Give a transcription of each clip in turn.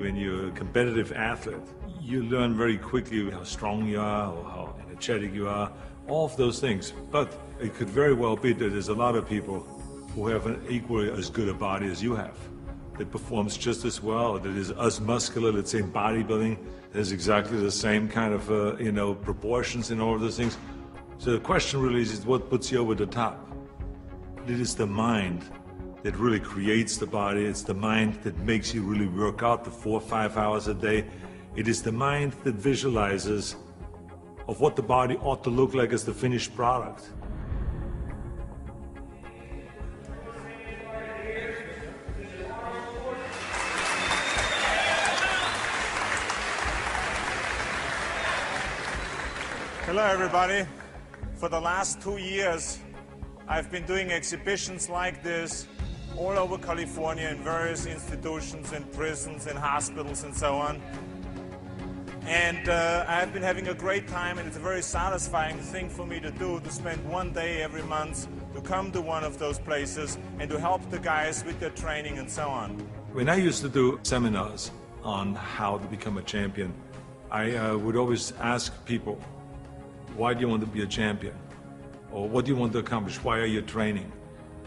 when you're a competitive athlete, you learn very quickly how strong you are or how energetic you are, all of those things. But it could very well be that there's a lot of people who have an equally as good a body as you have, that performs just as well, that is as muscular, let's say in bodybuilding, has exactly the same kind of proportions in all of those things. So the question really is what puts you over the top? It is the mind that really creates the body. It's the mind that makes you really work out the 4 or 5 hours a day. It is the mind that visualizes of what the body ought to look like as the finished product. Hello everybody. For the last 2 years, I've been doing exhibitions like this all over California in various institutions, in prisons, in hospitals and so on. And I've been having a great time, and it's a very satisfying thing for me to do, to spend one day every month to come to one of those places and to help the guys with their training and so on. When I used to do seminars on how to become a champion, I would always ask people, why do you want to be a champion? Or what do you want to accomplish? Why are you training?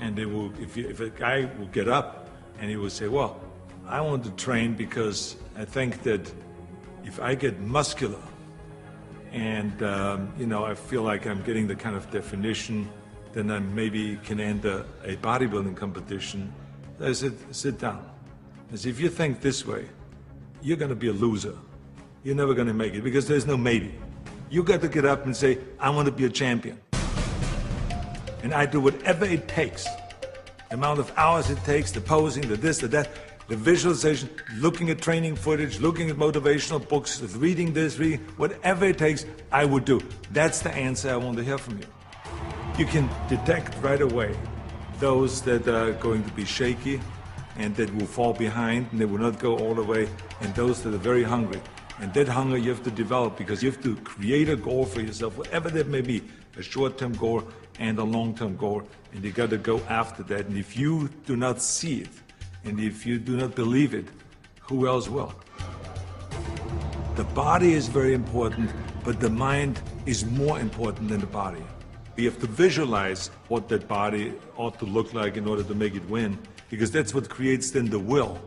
And they will, if a guy will get up and he will say, well, I want to train because I think that if I get muscular and I feel like I'm getting the kind of definition, then I maybe can enter a bodybuilding competition. I said, sit down. I said, if you think this way, you're going to be a loser. You're never going to make it because there's no maybe. You got to get up and say, I want to be a champion. And I do whatever it takes. The amount of hours it takes, the posing, the this, the that, the visualization, looking at training footage, looking at motivational books, reading this, reading, whatever it takes, I would do. That's the answer I want to hear from you. You can detect right away those that are going to be shaky and that will fall behind and they will not go all the way, and those that are very hungry. And that hunger you have to develop because you have to create a goal for yourself, whatever that may be, a short-term goal and a long-term goal, and you got to go after that. And if you do not see it, and if you do not believe it, who else will? The body is very important, but the mind is more important than the body. We have to visualize what that body ought to look like in order to make it win, because that's what creates then the will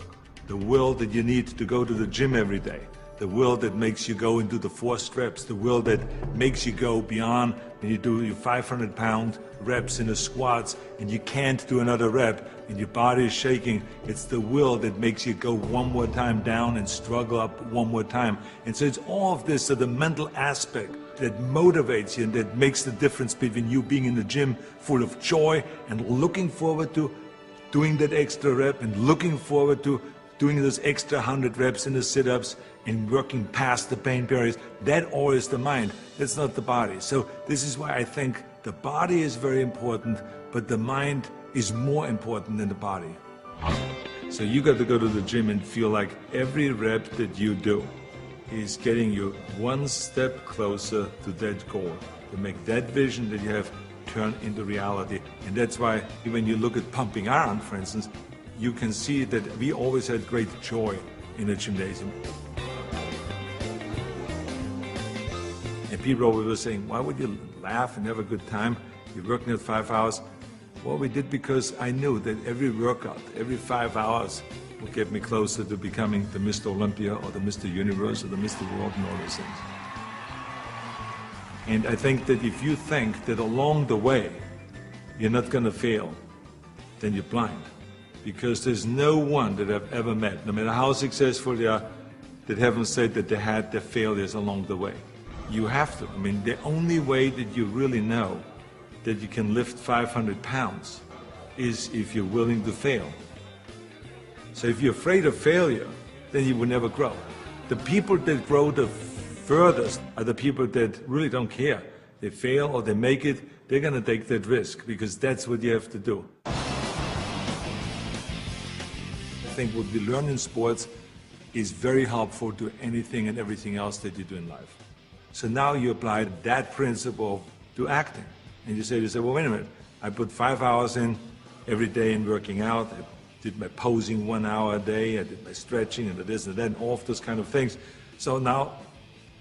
that you need to go to the gym every day. The will that makes you go into the 4 reps, the will that makes you go beyond when you do your 500-pound reps in the squats and you can't do another rep and your body is shaking. It's the will that makes you go one more time down and struggle up one more time. And so it's all of this, so the mental aspect that motivates you and that makes the difference between you being in the gym full of joy and looking forward to doing that extra rep and looking forward to doing those extra 100 reps in the sit-ups and working past the pain barriers. That all is the mind. That's not the body. So this is why I think the body is very important, but the mind is more important than the body. So you got to go to the gym and feel like every rep that you do is getting you one step closer to that goal, to make that vision that you have turn into reality. And that's why when you look at pumping iron, for instance, you can see that we always had great joy in the gymnasium. And people always were saying, why would you laugh and have a good time? You're working at 5 hours. Well, we did because I knew that every workout, every 5 hours would get me closer to becoming the Mr. Olympia or the Mr. Universe or the Mr. World and all those things. And I think that if you think that along the way you're not going to fail, then you're blind. Because there's no one that I've ever met, no matter how successful they are, that haven't said that they had their failures along the way. You have to. I mean, the only way that you really know that you can lift 500 pounds is if you're willing to fail. So if you're afraid of failure, then you will never grow. The people that grow the furthest are the people that really don't care. They fail or they make it, they're going to take that risk because that's what you have to do. I think what we learn in sports is very helpful to anything and everything else that you do in life. So now you apply that principle to acting. And you say, well, wait a minute, I put 5 hours in every day in working out, did my posing 1 hour a day, I did my stretching and the this and that, and all of those kind of things. So now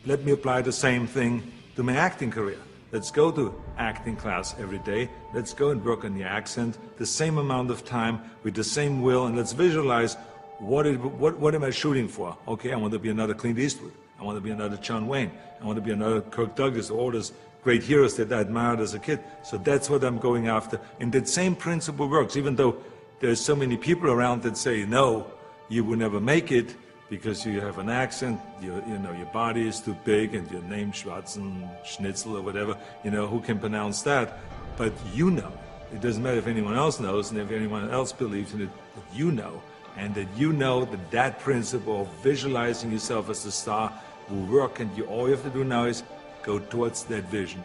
let me apply the same thing to my acting career. Let's go to acting class every day. Let's go and work on the accent, the same amount of time, with the same will, and let's visualize what am I shooting for? Okay, I want to be another Clint Eastwood. I want to be another John Wayne. I want to be another Kirk Douglas, all those great heroes that I admired as a kid. So that's what I'm going after. And that same principle works, even though there's so many people around that say, no, you will never make it because you have an accent, your body is too big, and your name Schwarzen, Schnitzel or whatever, who can pronounce that? But you know. It doesn't matter if anyone else knows and if anyone else believes in it, but you know. And that you know that principle of visualizing yourself as a star will work, and all you have to do now is go towards that vision.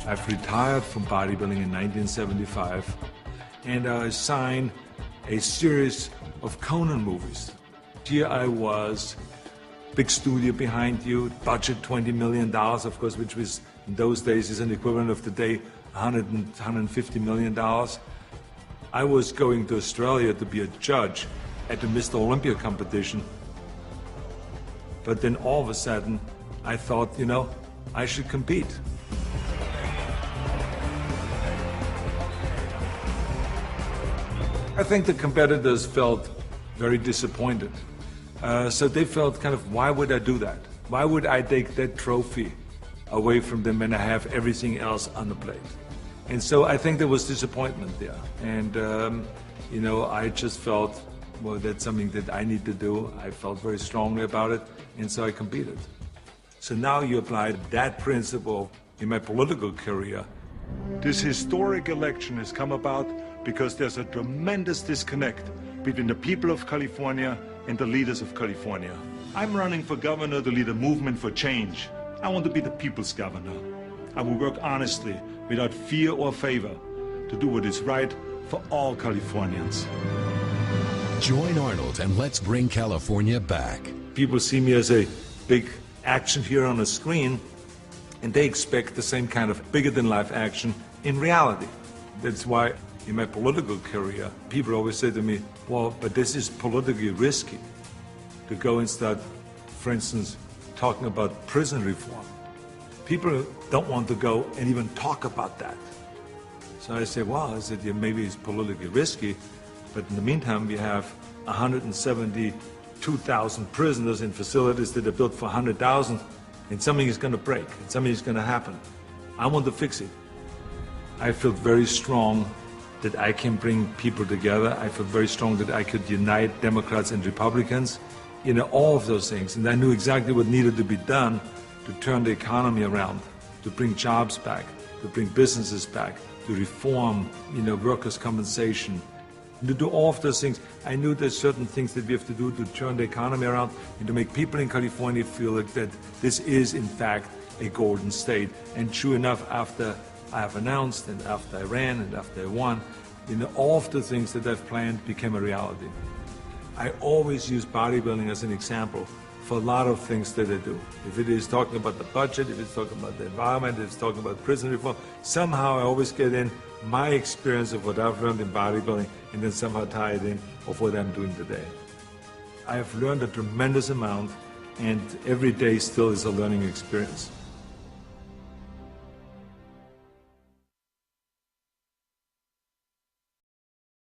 I've retired from bodybuilding in 1975, and I signed a series of Conan movies. Here I was, big studio behind you, budget $20 million, of course, which was in those days is an equivalent of today, $150 million. I was going to Australia to be a judge at the Mr. Olympia competition. But then all of a sudden, I thought, I should compete. I think the competitors felt very disappointed. So they felt kind of, why would I do that? Why would I take that trophy away from them when I have everything else on the plate? And so I think there was disappointment there. And, I just felt, well, that's something that I need to do. I felt very strongly about it, and so I competed. So now you apply that principle in my political career. This historic election has come about because there's a tremendous disconnect between the people of California and the leaders of California. I'm running for governor to lead a movement for change. I want to be the people's governor. I will work honestly, without fear or favor, to do what is right for all Californians. Join Arnold and let's bring California back. People see me as a big action hero on a screen, and they expect the same kind of bigger-than-life action in reality. That's why in my political career, people always say to me, well, but this is politically risky to go and start, for instance, talking about prison reform. People don't want to go and even talk about that. So I say, well, maybe it's politically risky, but in the meantime, we have 172,000 prisoners in facilities that are built for 100,000, and something is going to break, and something is going to happen. I want to fix it. I feel very strong that I can bring people together. I feel very strong that I could unite Democrats and Republicans, all of those things. And I knew exactly what needed to be done to turn the economy around, to bring jobs back, to bring businesses back, to reform, workers' compensation, and to do all of those things. I knew there's certain things that we have to do to turn the economy around and to make people in California feel like that this is, in fact, a golden state. And true enough, after I have announced, and after I ran, and after I won, all of the things that I've planned became a reality. I always use bodybuilding as an example for a lot of things that I do. If it is talking about the budget, if it's talking about the environment, if it's talking about prison reform, somehow I always get in my experience of what I've learned in bodybuilding and then somehow tie it in of what I'm doing today. I have learned a tremendous amount, and every day still is a learning experience.